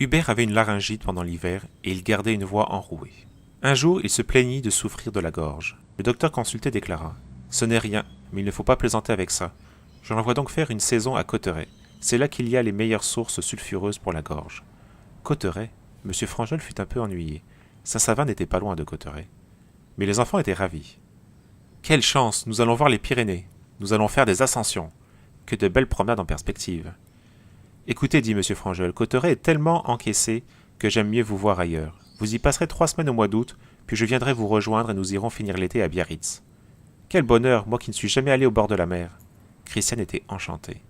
Hubert avait une laryngite pendant l'hiver et il gardait une voix enrouée. Un jour, il se plaignit de souffrir de la gorge. Le docteur consulté déclara « Ce n'est rien, mais il ne faut pas plaisanter avec ça. Je l'envoie donc faire une saison à Cauterets. C'est là qu'il y a les meilleures sources sulfureuses pour la gorge. » Cauterets, M. Frangel fut un peu ennuyé. Saint-Savin n'était pas loin de Cauterets. Mais les enfants étaient ravis. « Quelle chance, nous allons voir les Pyrénées. Nous allons faire des ascensions. Que de belles promenades en perspective. » Écoutez, dit M. Frangel, Cauterets est tellement encaissé que j'aime mieux vous voir ailleurs. Vous y passerez 3 semaines au mois d'août, puis je viendrai vous rejoindre et nous irons finir l'été à Biarritz. Quel bonheur, moi qui ne suis jamais allé au bord de la mer. Christiane était enchantée.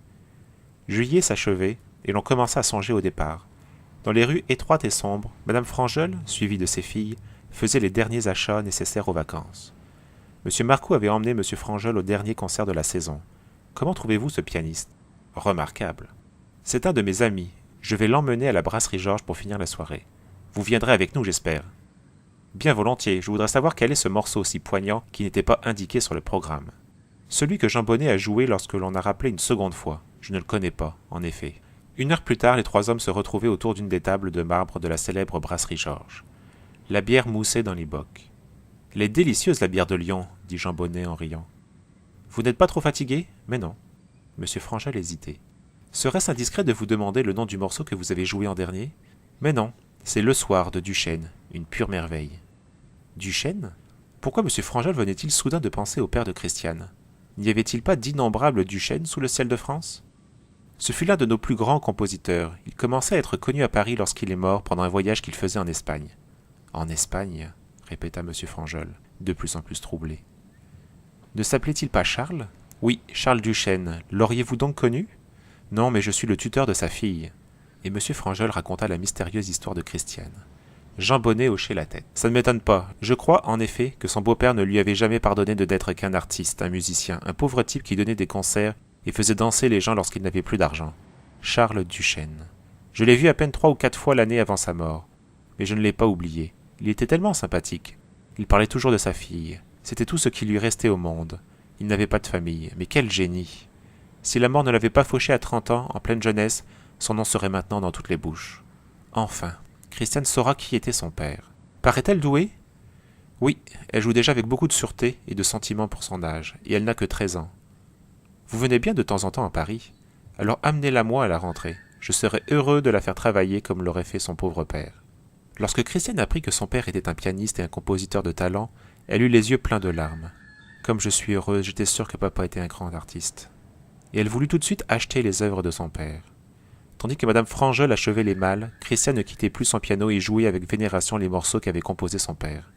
Juillet s'achevait, et l'on commença à songer au départ. Dans les rues étroites et sombres, Mme Frangel, suivie de ses filles, faisait les derniers achats nécessaires aux vacances. M. Marcoux avait emmené M. Frangel au dernier concert de la saison. Comment trouvez-vous ce pianiste? Remarquable. C'est un de mes amis. Je vais l'emmener à la brasserie Georges pour finir la soirée. Vous viendrez avec nous, j'espère. Bien volontiers, je voudrais savoir quel est ce morceau si poignant qui n'était pas indiqué sur le programme. Celui que Jean Bonnet a joué lorsque l'on a rappelé une seconde fois. Je ne le connais pas, en effet. 1 heure plus tard, les 3 hommes se retrouvaient autour d'une des tables de marbre de la célèbre brasserie Georges. La bière moussait dans les bocs. « Elle est délicieuse, la bière de Lyon, » dit Jean Bonnet en riant. « Vous n'êtes pas trop fatigué? Mais non. » M. Frangel hésitait. « Serait-ce indiscret de vous demander le nom du morceau que vous avez joué en dernier? Mais non, c'est Le Soir de Duchesne, une pure merveille. » Duchesne? Pourquoi M. Frangel venait-il soudain de penser au père de Christiane? N'y avait-il pas d'innombrables Duchesnes sous le ciel de France? Ce fut l'un de nos plus grands compositeurs. Il commençait à être connu à Paris lorsqu'il est mort pendant un voyage qu'il faisait en Espagne. « En Espagne ?» répéta M. Frangel, de plus en plus troublé. « Ne s'appelait-il pas Charles? »« Oui, Charles Duchesne. L'auriez-vous donc connu? »« Non, mais je suis le tuteur de sa fille. » Et M. Frangel raconta la mystérieuse histoire de Christiane. Jean Bonnet hochait la tête. « Ça ne m'étonne pas. Je crois, en effet, que son beau-père ne lui avait jamais pardonné de n'être qu'un artiste, un musicien, un pauvre type qui donnait des concerts et faisait danser les gens lorsqu'il n'avait plus d'argent. Charles Duchesne. Je l'ai vu à peine 3 ou 4 fois l'année avant sa mort. Mais je ne l'ai pas oublié. Il était tellement sympathique. Il parlait toujours de sa fille. C'était tout ce qui lui restait au monde. Il n'avait pas de famille. Mais quel génie! Si la mort ne l'avait pas fauché à 30 ans, en pleine jeunesse, son nom serait maintenant dans toutes les bouches. Enfin, Christiane saura qui était son père. Paraît-elle douée? Oui, elle joue déjà avec beaucoup de sûreté et de sentiment pour son âge, et elle n'a que 13 ans. Vous venez bien de temps en temps à Paris. Alors amenez-la moi à la rentrée. Je serais heureux de la faire travailler comme l'aurait fait son pauvre père. Lorsque Christiane apprit que son père était un pianiste et un compositeur de talent, elle eut les yeux pleins de larmes. Comme je suis heureuse, j'étais sûre que papa était un grand artiste. Et elle voulut tout de suite acheter les œuvres de son père. Tandis que Mme Frangel achevait les malles, Christiane ne quittait plus son piano et jouait avec vénération les morceaux qu'avait composés son père.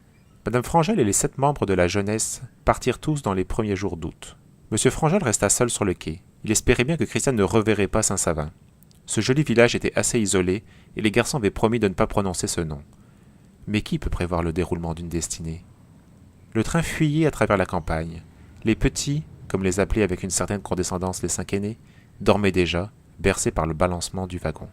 Mme Frangel et les 7 membres de la jeunesse partirent tous dans les premiers jours d'août. M. Frangel resta seul sur le quai. Il espérait bien que Christiane ne reverrait pas Saint-Savin. Ce joli village était assez isolé, et les garçons avaient promis de ne pas prononcer ce nom. Mais qui peut prévoir le déroulement d'une destinée? Le train fuyait à travers la campagne. Les petits, comme les appelaient avec une certaine condescendance les 5 aînés, dormaient déjà, bercés par le balancement du wagon.